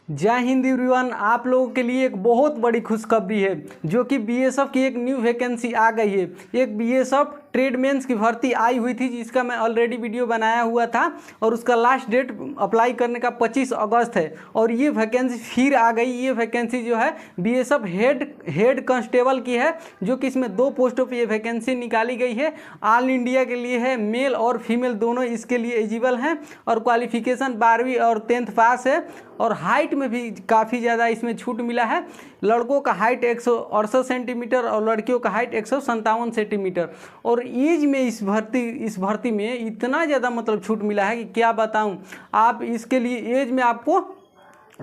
जय हिंद एवरीवन। आप लोगों के लिए एक बहुत बड़ी खुशखबरी है जो कि बीएसएफ की एक न्यू वैकेंसी आ गई है। एक बीएसएफ ट्रेडमेंस की भर्ती आई हुई थी जिसका मैं ऑलरेडी वीडियो बनाया हुआ था और उसका लास्ट डेट अप्लाई करने का 25 अगस्त है और ये वैकेंसी फिर आ गई। ये वैकेंसी जो है बीएसएफ हेड कांस्टेबल की है जो कि इसमें 2 पोस्टों पर ये वैकेंसी निकाली गई है। ऑल इंडिया के लिए है, मेल और फीमेल दोनों इसके लिए एलिजिबल हैं और क्वालिफिकेशन 12वीं और 10th पास है और हाइट में भी काफ़ी ज़्यादा इसमें छूट मिला है। लड़कों का हाइट 168 सेंटीमीटर और लड़कियों का हाइट 157 सेंटीमीटर और एज में इस भर्ती में इतना ज़्यादा मतलब छूट मिला है कि क्या बताऊं। आप इसके लिए एज में आपको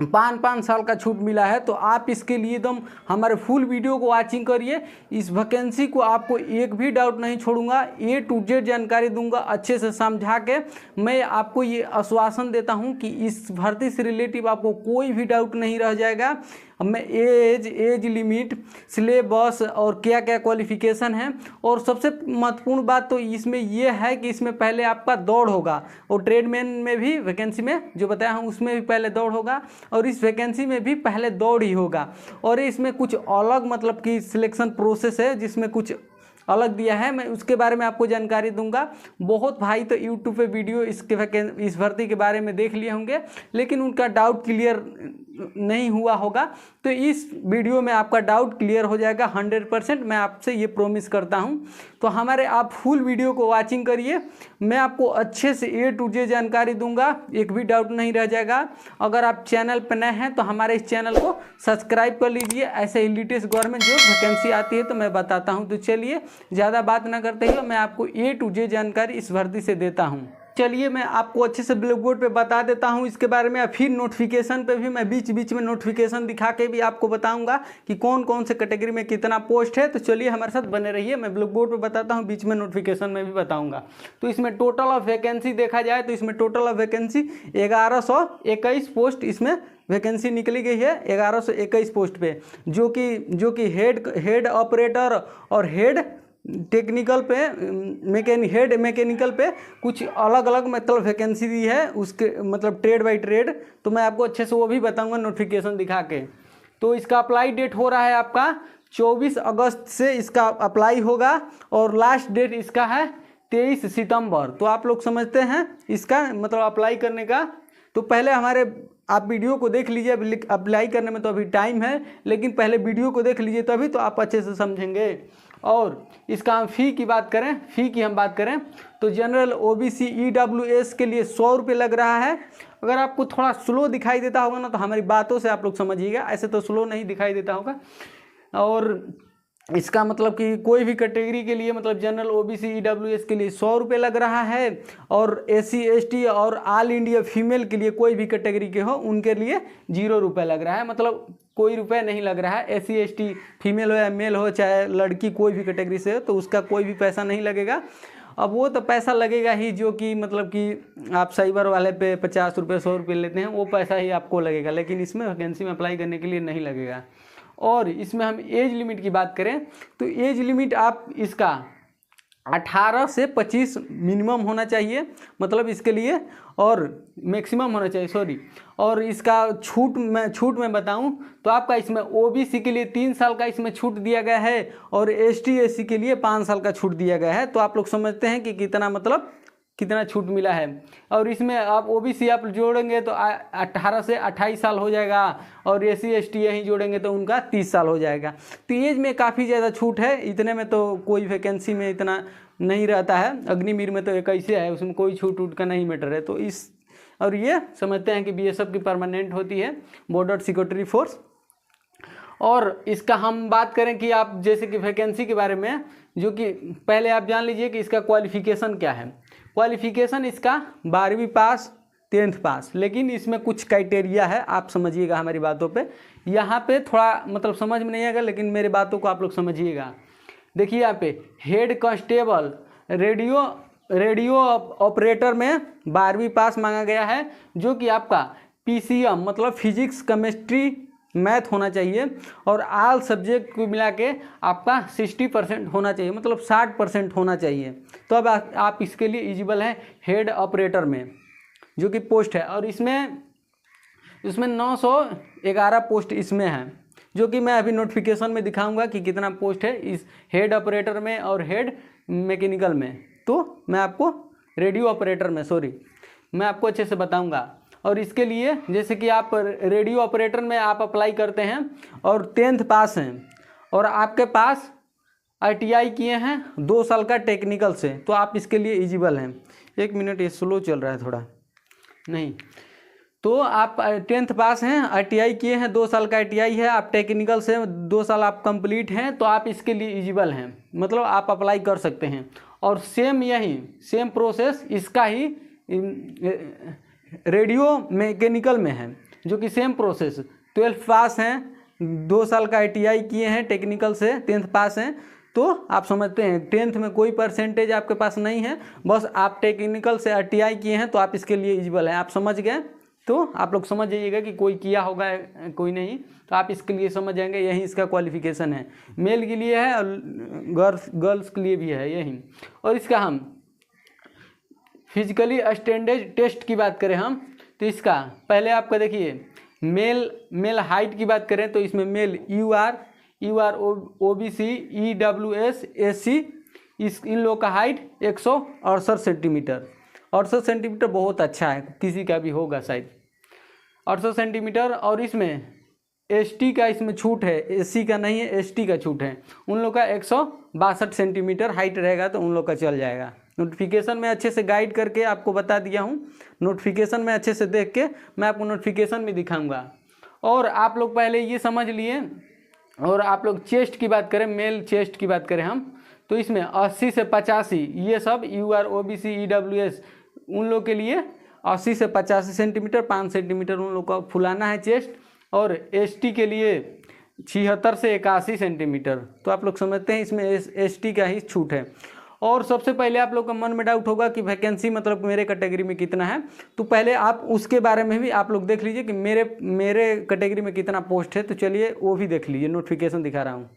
5 साल का छूट मिला है। तो आप इसके लिए एकदम हमारे फुल वीडियो को वॉचिंग करिए। इस वैकेंसी को आपको एक भी डाउट नहीं छोड़ूंगा, A to Z जानकारी दूंगा अच्छे से समझा के। मैं आपको ये आश्वासन देता हूं कि इस भर्ती से रिलेटिव आपको कोई भी डाउट नहीं रह जाएगा। मैं एज लिमिट, सिलेबस और क्या क्या क्वालिफिकेशन है और सबसे महत्वपूर्ण बात तो इसमें यह है कि इसमें पहले आपका दौड़ होगा और ट्रेडमैन में भी वैकेंसी में जो बताया हूँ उसमें भी पहले दौड़ होगा और इस वैकेंसी में भी पहले दौड़ ही होगा। और इसमें कुछ अलग मतलब कि सिलेक्शन प्रोसेस है जिसमें कुछ अलग दिया है, मैं उसके बारे में आपको जानकारी दूंगा। बहुत भाई तो यूट्यूब पे वीडियो इस भर्ती के बारे में देख लिए होंगे लेकिन उनका डाउट क्लियर नहीं हुआ होगा, तो इस वीडियो में आपका डाउट क्लियर हो जाएगा 100%। मैं आपसे ये प्रॉमिस करता हूँ। तो हमारे आप फुल वीडियो को वॉचिंग करिए, मैं आपको अच्छे से A to Z जानकारी दूंगा, एक भी डाउट नहीं रह जाएगा। अगर आप चैनल पर नए हैं तो हमारे इस चैनल को सब्सक्राइब कर लीजिए। ऐसे ही लेटेस्ट गवर्नमेंट जो वैकेंसी आती है तो मैं बताता हूँ। तो चलिए ज़्यादा बात ना करते हुए मैं आपको A to Z जानकारी इस भर्ती से देता हूँ। चलिए मैं आपको अच्छे से ब्लैक बोर्ड पे बता देता हूँ इसके बारे में। फिर नोटिफिकेशन पे भी मैं बीच बीच में नोटिफिकेशन दिखा के भी आपको बताऊंगा कि कौन कौन से कैटेगरी में कितना पोस्ट है। तो चलिए हमारे साथ बने रहिए, मैं ब्लैक बोर्ड पे बताता हूँ, बीच में नोटिफिकेशन में भी बताऊँगा। तो इसमें टोटल ऑफ वैकेंसी देखा जाए तो इसमें टोटल ऑफ वैकेंसी 1121 पोस्ट इसमें वैकेंसी निकली गई है 1121 पोस्ट पे, जो कि हेड ऑपरेटर और हेड टेक्निकल पे हेड मैकेनिकल पे कुछ अलग अलग मतलब वैकेंसी दी है उसके मतलब ट्रेड बाय ट्रेड। तो मैं आपको अच्छे से वो भी बताऊंगा नोटिफिकेशन दिखा के। तो इसका अप्लाई डेट हो रहा है आपका 24 अगस्त से इसका अप्लाई होगा और लास्ट डेट इसका है 23 सितंबर। तो आप लोग समझते हैं इसका मतलब अप्लाई करने का। तो पहले आप वीडियो को देख लीजिए, अप्लाई करने में तो अभी टाइम है लेकिन पहले वीडियो को देख लीजिए तभी तो आप अच्छे से समझेंगे। और इसका हम फ़ी की बात करें तो जनरल OBC EWS के लिए 100 रुपये लग रहा है। अगर आपको थोड़ा स्लो दिखाई देता होगा ना तो हमारी बातों से आप लोग समझिएगा, ऐसे तो स्लो नहीं दिखाई देता होगा। और इसका मतलब कि कोई भी कैटेगरी के लिए मतलब जनरल OBC EWS के लिए 100 रुपये लग रहा है और SC ST और ऑल इंडिया फीमेल के लिए कोई भी कैटेगरी के हो उनके लिए 0 रुपये लग रहा है। मतलब कोई रुपये नहीं लग रहा है। SC ST फीमेल हो या मेल हो चाहे लड़की कोई भी कैटेगरी से हो तो उसका कोई भी पैसा नहीं लगेगा। अब वो तो पैसा लगेगा ही जो कि मतलब कि आप साइबर वाले पे 50 रुपये 100 रुपये लेते हैं, वो पैसा ही आपको लगेगा, लेकिन इसमें वैकेंसी में अप्लाई करने के लिए नहीं लगेगा। और इसमें हम एज लिमिट की बात करें तो एज लिमिट आप इसका 18 से 25 मिनिमम होना चाहिए मतलब इसके लिए, और मैक्सिमम होना चाहिए और इसका छूट में बताऊं तो आपका इसमें OBC के लिए 3 साल का इसमें छूट दिया गया है और ST SC के लिए 5 साल का छूट दिया गया है। तो आप लोग समझते हैं कि कितना छूट मिला है। और इसमें आप OBC आप जोड़ेंगे तो 18 से 28 साल हो जाएगा और SC ST यहीं जोड़ेंगे तो उनका 30 साल हो जाएगा। तो एज में काफ़ी ज़्यादा छूट है, इतने में तो कोई वैकेंसी में इतना नहीं रहता है। अग्निवीर में तो एक ऐसे है उसमें कोई छूट का नहीं मैटर है। तो और ये समझते हैं कि BSF की परमानेंट होती है बॉर्डर सिक्योरिटी फोर्स। और इसका हम बात करें कि आप जैसे कि वैकेंसी के बारे में, जो कि पहले आप जान लीजिए कि इसका क्वालिफिकेशन क्या है। क्वालिफिकेशन इसका 12वीं पास 10th पास, लेकिन इसमें कुछ क्राइटेरिया है, आप समझिएगा हमारी बातों पे। यहाँ पे थोड़ा मतलब समझ में नहीं आएगा लेकिन मेरे बातों को आप लोग समझिएगा। देखिए यहाँ पे हेड कांस्टेबल रेडियो ऑपरेटर में 12वीं पास मांगा गया है, जो कि आपका PCM मतलब फिजिक्स केमिस्ट्री मैथ होना चाहिए और आल सब्जेक्ट को मिला के आपका 60% होना चाहिए मतलब 60% होना चाहिए। तो अब आप इसके लिए एलिजिबल हैं हेड ऑपरेटर में, जो कि पोस्ट है। और इसमें उसमें 911 पोस्ट इसमें है, जो कि मैं अभी नोटिफिकेशन में दिखाऊंगा कि कितना पोस्ट है इस हेड ऑपरेटर में और हेड मैकेनिकल में। तो मैं आपको रेडियो ऑपरेटर में मैं आपको अच्छे से बताऊंगा। और इसके लिए जैसे कि आप रेडियो ऑपरेटर में आप अप्लाई करते हैं और 10th पास हैं और आपके पास ITI किए हैं 2 साल का टेक्निकल से, तो आप इसके लिए एलिजिबल हैं। 1 मिनट, ये स्लो चल रहा है थोड़ा, नहीं। तो आप 10th पास हैं, ITI किए हैं, 2 साल का ITI है, आप टेक्निकल से 2 साल आप कंप्लीट हैं, तो आप इसके लिए एलिजिबल हैं, मतलब आप अप्लाई कर सकते हैं। और सेम प्रोसेस इसका ही रेडियो मैकेनिकल में है, जो कि सेम प्रोसेस 12th पास हैं, 2 साल का ITI किए हैं, टेक्निकल से 10th पास हैं, तो आप समझते हैं 10th में कोई परसेंटेज आपके पास नहीं है, बस आप टेक्निकल से ITI किए हैं तो आप इसके लिए एलिजिबल हैं। आप समझ गए? तो आप लोग समझ जाइएगा कि कोई किया होगा कोई नहीं, तो आप इसके लिए समझ जाएंगे। यही इसका क्वालिफिकेशन है, मेल के लिए है और गर्ल्स के लिए भी है यही। और इसका हम फिजिकली स्टैंडर्ड टेस्ट की बात करें हम, तो इसका पहले आपका देखिए मेल हाइट की बात करें तो इसमें male UR OBC EWS SC इन लोगों का हाइट 168 सेंटीमीटर। 68 सेंटीमीटर बहुत अच्छा है, किसी का भी होगा शायद 68 सेंटीमीटर। और इसमें ST का इसमें छूट है, SC का नहीं है, ST का छूट है। उन लोग का 162 सेंटीमीटर हाइट रहेगा तो उन लोग का चल जाएगा। नोटिफिकेशन में अच्छे से गाइड करके आपको बता दिया हूँ, नोटिफिकेशन में अच्छे से देख के मैं आपको नोटिफिकेशन में दिखाऊंगा। और आप लोग पहले ये समझ लिए। और आप लोग चेस्ट की बात करें, मेल चेस्ट की बात करें हम, तो इसमें 80 से 85 ये सब UR OBC EWS उन लोग के लिए 80 से 85 सेंटीमीटर 5 सेंटीमीटर उन लोग का फुलाना है चेस्ट। और ST के लिए 76 से 81 सेंटीमीटर। तो आप लोग समझते हैं इसमें ST का ही छूट है। और सबसे पहले आप लोग का मन में डाउट होगा कि वैकेंसी मतलब मेरे कैटेगरी में कितना है, तो पहले आप उसके बारे में भी आप लोग देख लीजिए कि मेरे कैटेगरी में कितना पोस्ट है। तो चलिए वो भी देख लीजिए, नोटिफिकेशन दिखा रहा हूँ।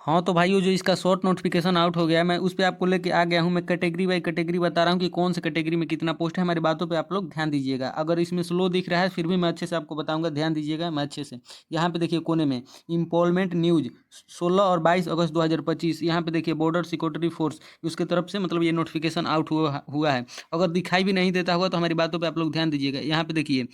हाँ तो भाइयों, जो इसका शॉर्ट नोटिफिकेशन आउट हो गया है, मैं उस पर आपको लेके आ गया हूँ। मैं कैटेगरी बाई कैटेगरी बता रहा हूँ कि कौन से कैटेगरी में कितना पोस्ट है। हमारी बातों पे आप लोग ध्यान दीजिएगा। अगर इसमें स्लो दिख रहा है फिर भी मैं अच्छे से आपको बताऊंगा, ध्यान दीजिएगा। मैं अच्छे से यहाँ पे देखिए कोने में एम्प्लॉयमेंट न्यूज 16 और 22 अगस्त 2025, यहाँ पे देखिए बॉर्डर सिक्योरिटी फोर्स उसके तरफ से मतलब ये नोटिफिकेशन आउट हुआ है। अगर दिखाई भी नहीं देता होगा तो हमारी बातों पर आप लोग ध्यान दीजिएगा। यहाँ पे देखिए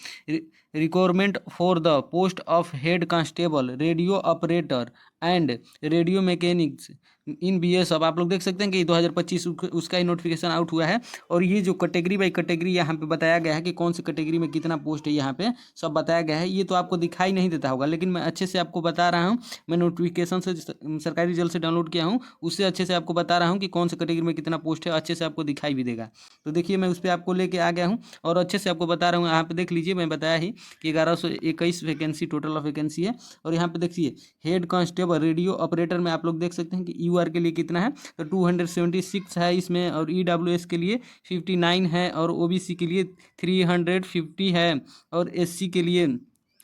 requirement for the post of head constable, radio operator and radio mechanics in BSF। आप लोग देख सकते हैं कि 2025 उसका ही नोटिफिकेशन आउट हुआ है। और ये जो कैटेगरी बाई कैटेगरी यहाँ पे बताया गया है कि कौन सी कैटेगरी में कितना पोस्ट है, यहाँ पे सब बताया गया है। ये तो आपको दिखाई नहीं देता होगा, लेकिन मैं अच्छे से आपको बता रहा हूँ। मैं नोटिफिकेशन से सरकारी रिजल्ट से डाउनलोड किया हूँ, उससे अच्छे से आपको बता रहा हूँ कि कौन सी कैटेगरी में कितना पोस्ट है, अच्छे से आपको दिखाई भी देगा। तो देखिए मैं उस पर आपको लेके आ गया हूँ और अच्छे से आपको बता रहा हूँ। यहाँ पे देख लीजिए, मैं बताया ही कि 1121 वैकेंसी टोटल ऑफ वैकेंसी है। और यहाँ पे देखिए हेड कांस्टेबल रेडियो ऑपरेटर में आप लोग देख सकते हैं कि UR के लिए कितना है, तो 276 है इसमें। और EWS के लिए 59 है और OBC के लिए 350 है और SC के लिए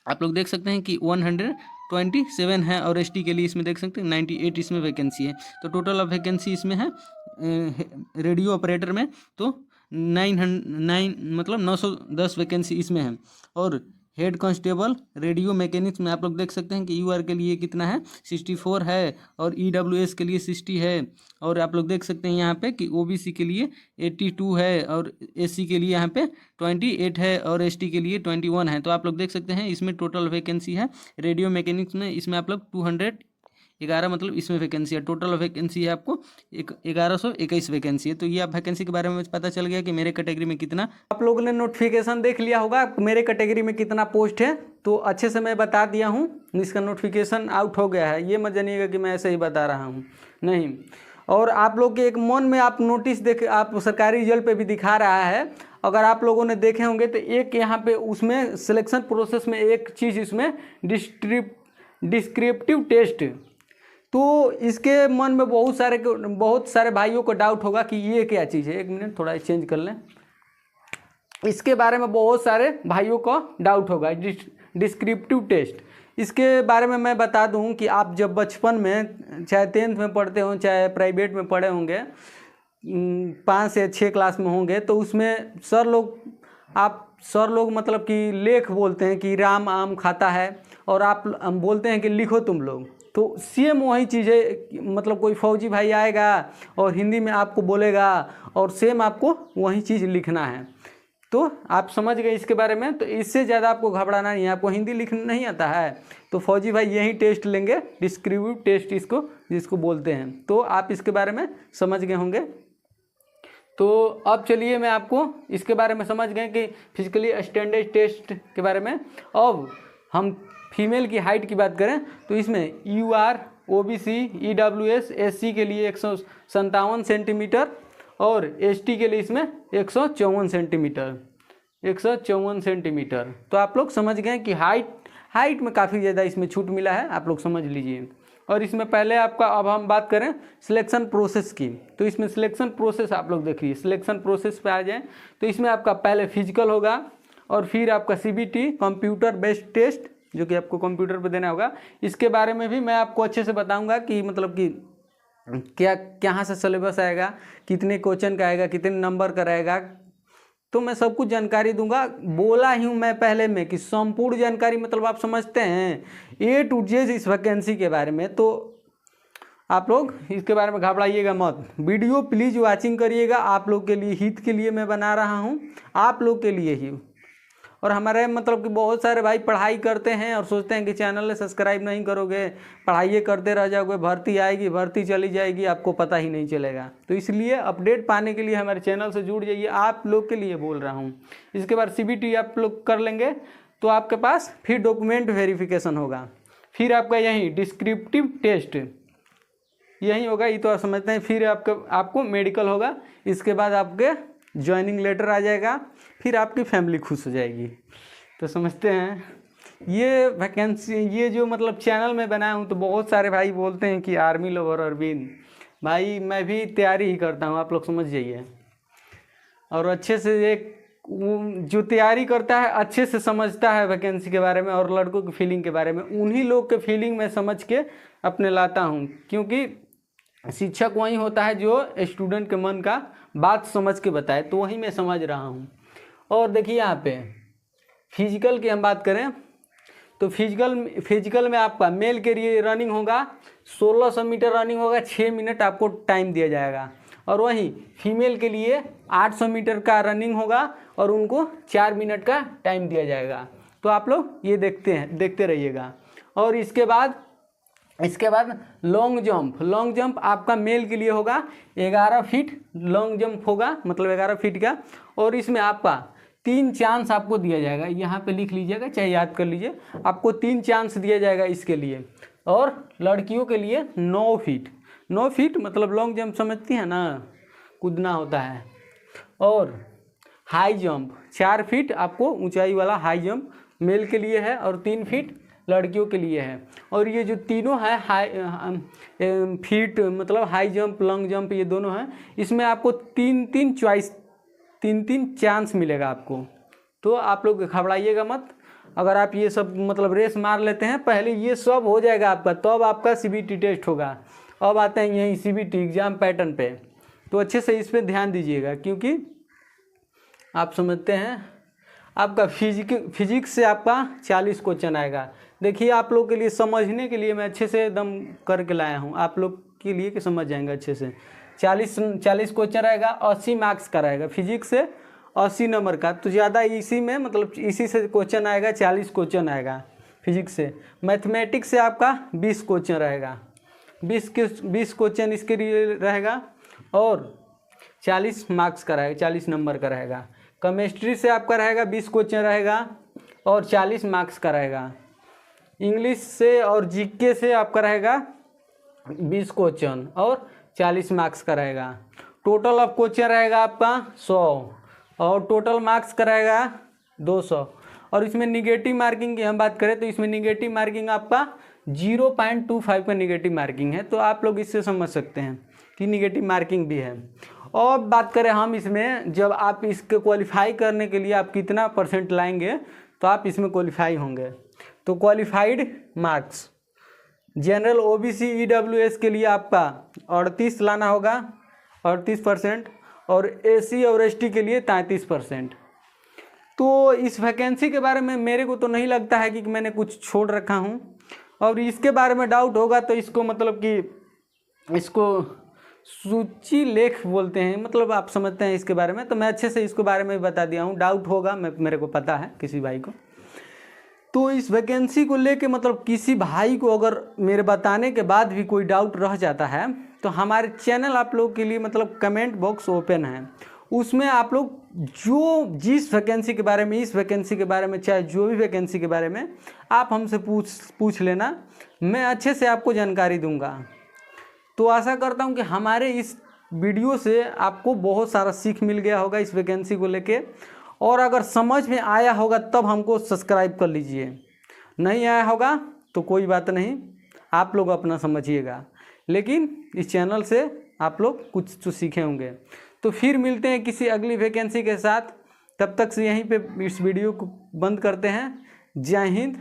आप लोग देख सकते हैं कि 127 है और ST के लिए इसमें देख सकते हैं 98 इसमें वैकेंसी है। तो टोटल ऑफ वैकेंसी इसमें है रेडियो ऑपरेटर में तो 909 मतलब 910 वैकेंसी इसमें है। और हेड कांस्टेबल रेडियो मैकेनिक्स में आप लोग देख सकते हैं कि UR के लिए कितना है, 64 है और EWS के लिए 60 है। और आप लोग देख सकते हैं यहाँ पे कि OBC के लिए 82 है और SC के लिए यहाँ पे 28 है और ST के लिए 21 है। तो आप लोग देख सकते हैं इसमें टोटल वैकेंसी है रेडियो मैकेनिक्स में, इसमें आप लोग 211 मतलब इसमें वैकेंसी है। टोटल वैकेंसी है आपको 1121 वैकेंसी है। तो ये आप वैकेंसी के बारे में पता चल गया कि मेरे कैटेगरी में कितना। आप लोगों ने नोटिफिकेशन देख लिया होगा मेरे कैटेगरी में कितना पोस्ट है, तो अच्छे से मैं बता दिया हूँ। इसका नोटिफिकेशन आउट हो गया है, ये मत जानिएगा कि मैं ऐसे ही बता रहा हूँ, नहीं। और आप लोग के एक मन में आप नोटिस देख, आप सरकारी रिजल्ट पे भी दिखा रहा है, अगर आप लोगों ने देखे होंगे तो एक यहाँ पे उसमें सिलेक्शन प्रोसेस में एक चीज़ इसमें डिस्क्रिप्टिव टेस्ट, तो इसके मन में बहुत सारे भाइयों को डाउट होगा कि ये क्या चीज़ है। 1 मिनट थोड़ा चेंज कर लें, इसके बारे में बहुत सारे भाइयों को डाउट होगा। डिस्क्रिप्टिव टेस्ट, इसके बारे में मैं बता दूं कि आप जब बचपन में चाहे 10th में पढ़ते हों चाहे प्राइवेट में पढ़े होंगे, 5 से 6 क्लास में होंगे, तो उसमें सर लोग आप सर लोग मतलब कि लेख बोलते हैं कि राम आम खाता है, और आप बोलते हैं कि लिखो तुम लोग, तो सेम वही चीज़ है। मतलब कोई फौजी भाई आएगा और हिंदी में आपको बोलेगा और सेम आपको वही चीज़ लिखना है। तो आप समझ गए इसके बारे में। तो इससे ज़्यादा आपको घबराना नहीं है। आपको हिंदी लिखना नहीं आता है तो फौजी भाई यही टेस्ट लेंगे, डिस्क्रिप्टिव टेस्ट इसको जिसको बोलते हैं। तो आप इसके बारे में समझ गए होंगे। तो अब चलिए मैं आपको इसके बारे में समझ गए कि फिजिकली स्टैंडर्ड टेस्ट के बारे में। अब हम फीमेल की हाइट की बात करें तो इसमें UR, OBC, EWS, SC के लिए 157 सेंटीमीटर और ST के लिए इसमें 154 सेंटीमीटर, 154 सेंटीमीटर। तो आप लोग समझ गए कि हाइट में काफ़ी ज़्यादा इसमें छूट मिला है, आप लोग समझ लीजिए। और इसमें पहले आपका, अब हम बात करें सिलेक्शन प्रोसेस की, तो इसमें सिलेक्शन प्रोसेस आप लोग देखिए। सिलेक्शन प्रोसेस पे आ जाएं तो इसमें आपका पहले फिजिकल होगा और फिर आपका CBT कंप्यूटर बेस्ड टेस्ट जो कि आपको कंप्यूटर पे देना होगा। इसके बारे में भी मैं आपको अच्छे से बताऊंगा कि मतलब कि क्या कहाँ से सिलेबस आएगा, कितने क्वेश्चन का आएगा, कितने नंबर का रहेगा, तो मैं सब कुछ जानकारी दूंगा। बोला ही हूँ मैं पहले में कि संपूर्ण जानकारी मतलब आप समझते हैं A to Z इस वैकेंसी के बारे में। तो आप लोग इसके बारे में घबराइएगा मत। वीडियो प्लीज़ वॉचिंग करिएगा, आप लोग के लिए हित के लिए मैं बना रहा हूँ, आप लोग के लिए ही। और हमारे मतलब कि बहुत सारे भाई पढ़ाई करते हैं और सोचते हैं कि चैनल सब्सक्राइब नहीं करोगे, पढ़ाई करते रह जाओगे, भर्ती आएगी, भर्ती चली जाएगी, आपको पता ही नहीं चलेगा। तो इसलिए अपडेट पाने के लिए हमारे चैनल से जुड़ जाइए, आप लोग के लिए बोल रहा हूँ। इसके बाद CBT आप लोग कर लेंगे तो आपके पास फिर डॉक्यूमेंट वेरिफिकेशन होगा, फिर आपका यही डिस्क्रिप्टिव टेस्ट यही होगा, ये तो आप समझते हैं। फिर आपको मेडिकल होगा, इसके बाद आपके ज्वाइनिंग लेटर आ जाएगा, फिर आपकी फैमिली खुश हो जाएगी। तो समझते हैं ये वैकेंसी, ये जो मतलब चैनल में बनाया हूँ। तो बहुत सारे भाई बोलते हैं कि आर्मी लवर अरविंद भाई, मैं भी तैयारी ही करता हूँ, आप लोग समझ जाइए। और अच्छे से एक जो तैयारी करता है अच्छे से समझता है वैकेंसी के बारे में और लड़कों की फीलिंग के बारे में, उन्हीं लोग के फीलिंग में समझ के अपने लाता हूँ। क्योंकि शिक्षक वही होता है जो स्टूडेंट के मन का बात समझ के बताए, तो वही मैं समझ रहा हूँ। और देखिए यहाँ पे फिजिकल की हम बात करें तो फिजिकल में आपका मेल के लिए रनिंग होगा, 1600 मीटर रनिंग होगा, 6 मिनट आपको टाइम दिया जाएगा। और वहीं फीमेल के लिए 800 मीटर का रनिंग होगा और उनको 4 मिनट का टाइम दिया जाएगा। तो आप लोग ये देखते रहिएगा। और इसके बाद लॉन्ग जंप आपका मेल के लिए होगा, 11 फीट लॉन्ग जंप होगा, मतलब 11 फीट का। और इसमें आपका 3 चांस आपको दिया जाएगा, यहाँ पे लिख लीजिएगा चाहे याद कर लीजिए, आपको 3 चांस दिया जाएगा इसके लिए। और लड़कियों के लिए 9 फीट मतलब लॉन्ग जंप समझती हैं ना, कूदना होता है। और हाई जंप 4 फीट आपको ऊंचाई वाला हाई जंप मेल के लिए है और 3 फीट लड़कियों के लिए है। और ये जो तीनों है फीट मतलब हाई जंप लॉन्ग जंप ये दोनों हैं, इसमें आपको 3 चांस मिलेगा आपको। तो आप लोग घबराइएगा मत। अगर आप ये सब मतलब रेस मार लेते हैं, पहले ये सब हो जाएगा आपका, तब आपका CBT टेस्ट होगा। अब आते हैं यही CBT एग्जाम पैटर्न पे, तो अच्छे से इस पर ध्यान दीजिएगा। क्योंकि आप समझते हैं आपका फिजिक्स से आपका 40 क्वेश्चन आएगा। देखिए आप लोग के लिए समझने के लिए मैं अच्छे से एकदम करके लाया हूँ, आप लोग के लिए कि समझ जाएंगे अच्छे से। 40 क्वेश्चन रहेगा, 80 मार्क्स का रहेगा। फिजिक्स से 80 नंबर का, तो ज़्यादा इसी में मतलब इसी से क्वेश्चन आएगा, 40 क्वेश्चन आएगा फिजिक्स से। मैथमेटिक्स से आपका 20 क्वेश्चन रहेगा, 20 क्वेश्चन इसके लिए रहेगा और 40 मार्क्स का रहेगा, 40 नंबर का रहेगा। केमिस्ट्री से आपका रहेगा 20 क्वेश्चन रहेगा और 40 मार्क्स का रहेगा। इंग्लिश से और जीके से आपका रहेगा 20 क्वेश्चन और 40 मार्क्स का रहेगा। टोटल ऑफ क्वेश्चन रहेगा आपका 100 और टोटल मार्क्स का रहेगा 200। और इसमें निगेटिव मार्किंग की हम बात करें तो इसमें निगेटिव मार्किंग आपका 0.25 का निगेटिव मार्किंग है। तो आप लोग इससे समझ सकते हैं कि निगेटिव मार्किंग भी है। और बात करें हम इसमें, जब आप इसके क्वालिफाई करने के लिए आप कितना % लाएंगे तो आप इसमें क्वालिफाई होंगे। तो qualified marks general OBC EWS के लिए आपका 38 लाना होगा, 38%, और SC और ST के लिए 33%। तो इस वैकेंसी के बारे में मेरे को तो नहीं लगता है कि मैंने कुछ छोड़ रखा हूँ, और इसके बारे में डाउट होगा तो इसको मतलब कि इसको सूची लेख बोलते हैं, मतलब आप समझते हैं इसके बारे में, तो मैं अच्छे से इसके बारे में बता दिया हूँ। डाउट होगा, मेरे को पता है किसी भाई को। तो इस वैकेंसी को लेके मतलब किसी भाई को अगर मेरे बताने के बाद भी कोई डाउट रह जाता है तो हमारे चैनल आप लोग के लिए मतलब कमेंट बॉक्स ओपन है, उसमें आप लोग जो जिस वैकेंसी के बारे में, इस वैकेंसी के बारे में, चाहे जो भी वैकेंसी के बारे में आप हमसे पूछ लेना, मैं अच्छे से आपको जानकारी दूंगा। तो आशा करता हूं कि हमारे इस वीडियो से आपको बहुत सारा सीख मिल गया होगा इस वैकेंसी को लेके, और अगर समझ में आया होगा तब हमको सब्सक्राइब कर लीजिए, नहीं आया होगा तो कोई बात नहीं, आप लोग अपना समझिएगा, लेकिन इस चैनल से आप लोग कुछ तो सीखे होंगे। तो फिर मिलते हैं किसी अगली वैकेंसी के साथ, तब तक से यहीं पे इस वीडियो को बंद करते हैं। जय हिंद।